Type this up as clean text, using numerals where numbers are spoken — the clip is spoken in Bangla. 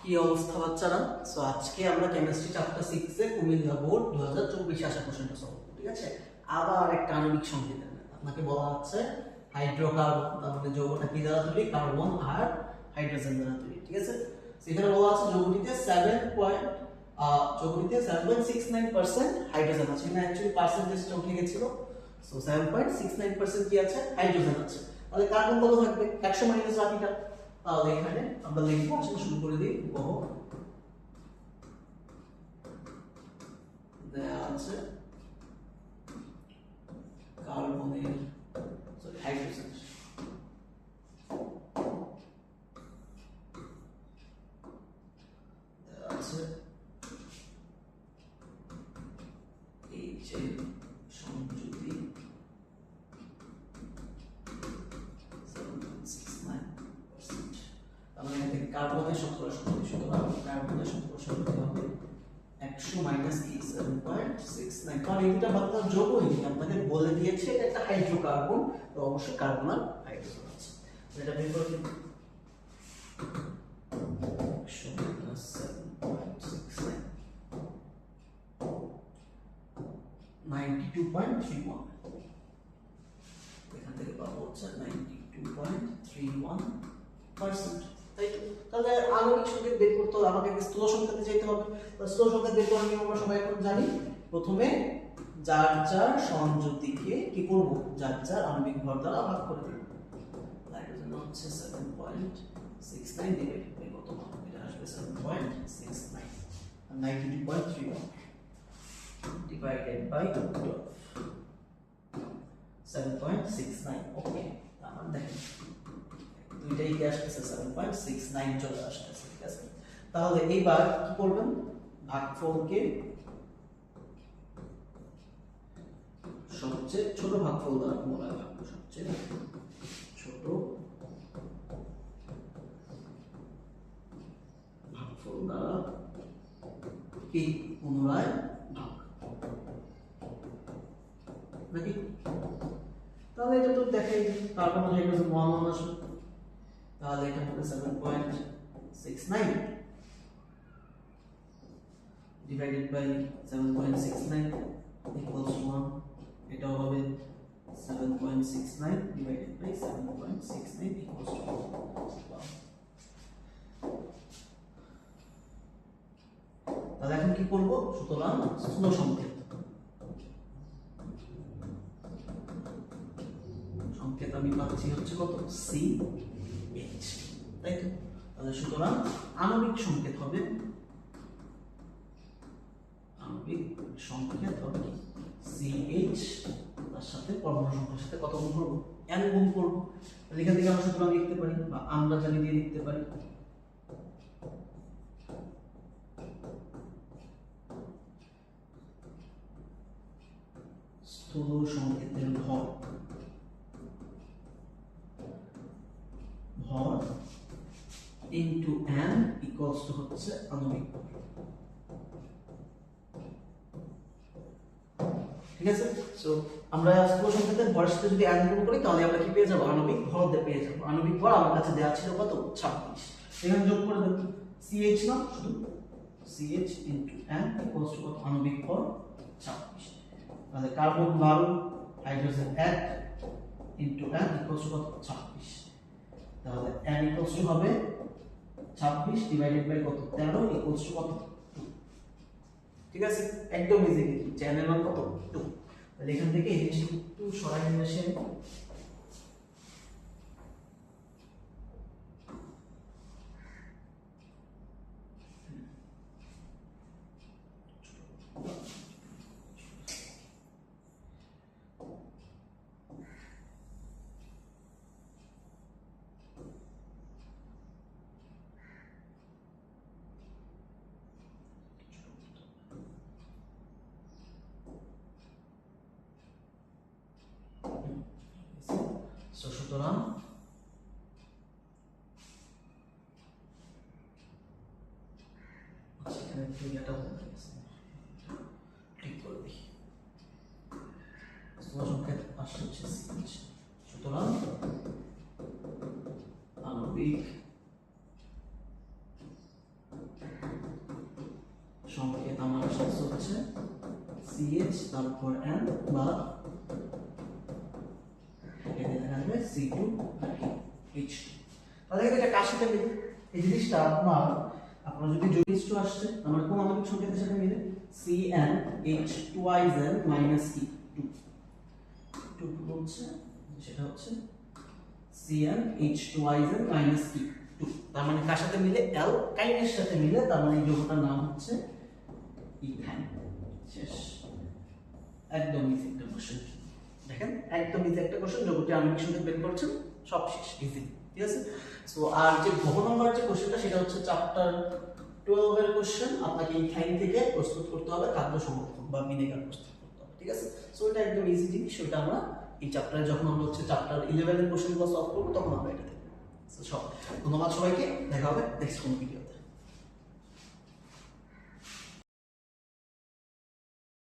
কি অবস্থা বাচ্চারা? সো আজকে আমরা কেমিস্ট্রি চ্যাপ্টার 6 এ কুমিল্লা বোর্ড 2024 আসা কোশ্চেনটা সলভ করব। ঠিক আছে, আবার একটা আণবিক সংকেত আপনাকে বলা হচ্ছে হাইড্রোকার্বন, তার মানে যৌগটা কি দ্বারা তৈরি? কার্বন আর হাইড্রোজেন দ্বারা তৈরি। ঠিক আছে, সেখানে বলা আছে যৌগটিতে 7.69% হাইড্রোজেন আছে। এখানে অ্যাকচুয়ালি পার্সেন্টেজটা উঠে গেছিল। সো 7.69% কি আছে? হাইড্রোজেন আছে। তাহলে কার্বন কত থাকবে? 100 মাইনাস বাকিটা। তাহলে এখানে আমরা লিখবো, আসলে শুরু করে দিই। ওহ, দেয়া আছে কার্বনের সরি হাইড্রোজেন দেয়া আছে এইচ এর সংযুতি 7.69%। তাহলে এখান থেকে কার্বনের শতকরা সংখ্যা, সুতরাং কার্বনের শতকরা সংখ্যা হবে 100 মাইনাস 7.69। কারণ এটা বাংলা যোগই আপনাকে বলে দিয়েছে এটা একটা হাইড্রোকার্বন, তো অবশ্যই কার্বন আর হাইড্রোজেন আছে। তো এটা বের করে দিন 100 মাইনাস 7.69 92.31। এখান থেকে পাবো হচ্ছে 92.31%। তাই তো? তাহলে আণবিক সংকেত বের করতে হলে আমাকে স্থূল সংকেতে যেতে হবে। তো স্থূল সংকেত বের করার নিয়ম আমরা সবাই এখন জানি। প্রথমে যার যার সংযুতিকে কি করব? যার যার আণবিক ভর দ্বারা ভাগ করে দেব। হাইড্রোজেন হচ্ছে 7.69 ডিভাইডেড বাই কত মান? এটা আসবে 7.69 আর 92.31 ডিভাইডেড বাই 7.69। ওকে, তাহলে দেখেন দুইটাই কি আসছে? 7.69 চলে আসছে। ঠিক আছে, তাহলে এইবার কি করবেন? ভাগফলকে সবচেয়ে ছোট ভাগফল দ্বারা পুনরায় ভাগ করব। সবচেয়ে ছোট ভাগফল দ্বারা কি পুনরায় ভাগ নাকি? তাহলে এটা তো দেখাই কার্বন আর হাইড্রোজেন 1 আসবে। তাহলে এটা হবে 7.69 ডিভাইডেড বাই 7.69 ইকুয়ালস 1। এটাও হবে 7.69 ডিভাইডেড বাই 7.69 ইকুয়ালস 1। তাহলে এখন কি করব? সুতরাং স্থূল সংকেত আমি পাচ্ছি হচ্ছে কত? CH। তাই তো? তাহলে সুতরাং আণবিক সংকেত হবে CH, তার সাথে পরমাণু সংখ্যার সাথে কত গুণ করব? n গুণ করব। তাহলে এখান থেকে আমরা সুতরাং লিখতে পারি বা আমরা জানি দিয়ে লিখতে পারি স্থূল সংকেতের ভর into n equals to হচ্ছে আণবিক ভর। ঠিক আছে, সো আমরা স্থূল সংকেতের ভরের সাথে যদি n গুণ করি তাহলে আমরা কি পেয়ে যাব? আণবিক ভর পেয়ে যাব। আণবিক ভর আমার কাছে দেওয়া ছিল কত? 26। এখানে যোগ করে দেব CH না, শুধু CH into n equals to কত? আণবিক ভর 26। তাহলে carbon 12 hydrogen 1 into n equals to কত? 26। তাহলে n equals to হবে 26 ডিভাইডেড বাই কত? 13 ইকুয়ালস টু কত? 2। ঠিক আছে, একদম ইজি। কিন্তু চ্যানেল মান কত? 2। তাহলে এখান থেকে এই জিনিসটা একটু সরাই নিয়ে আসে। সুতরাং এখানে ক্রিয়াটা বলে গেছে, ঠিক করে দিই। স্থূল সংকেত আসছে হচ্ছে CH। সুতরাং আণবিক হচ্ছে CH তারপর N বা এখানে লেখা থাকবে C2H2। তাহলে এটা কার সাথে মিলে? এই জিনিসটা আপনার যদি H2 আসছে আমরা কোন আণবিক সংকেতের সাথে মিলে? CnH2n -T 2 হচ্ছে সেটা হচ্ছে CnH2n -T 2। তার মানে কার সাথে মিলে? অ্যালকাইনের সাথে মিলে। তার মানে এই যৌগটার নাম হচ্ছে ইথাইন। শেষ। একদম ইজি একটা কোশ্চেন। দেখেন একদম ইজি একটা কোশ্চেন, যৌগটি আণবিক সংকেত বের করছেন, সব শেষ, ইজি। ঠিক আছে। সো আর যে ঘ নম্বর যে কোশ্চেনটা সেটা হচ্ছে চ্যাপ্টার 12 এর কোশ্চেন। আপনাকে ইথাইন থেকে প্রস্তুত করতে হবে খাদ্য সংরক্ষণ বা ভিনেগার প্রস্তুত করতে হবে। ঠিক আছে। সো এটা একদম ইজি জিনিস, ওটা আমরা এই চ্যাপ্টারে যখন আমরা হচ্ছে চ্যাপ্টার 11 এর কোশ্চেনগুলো সলভ করব তখন আমরা এটা দেখব। সো সব ধন্যবাদ সবাইকে, দেখা হবে নেক্সট কোন ভিডিও।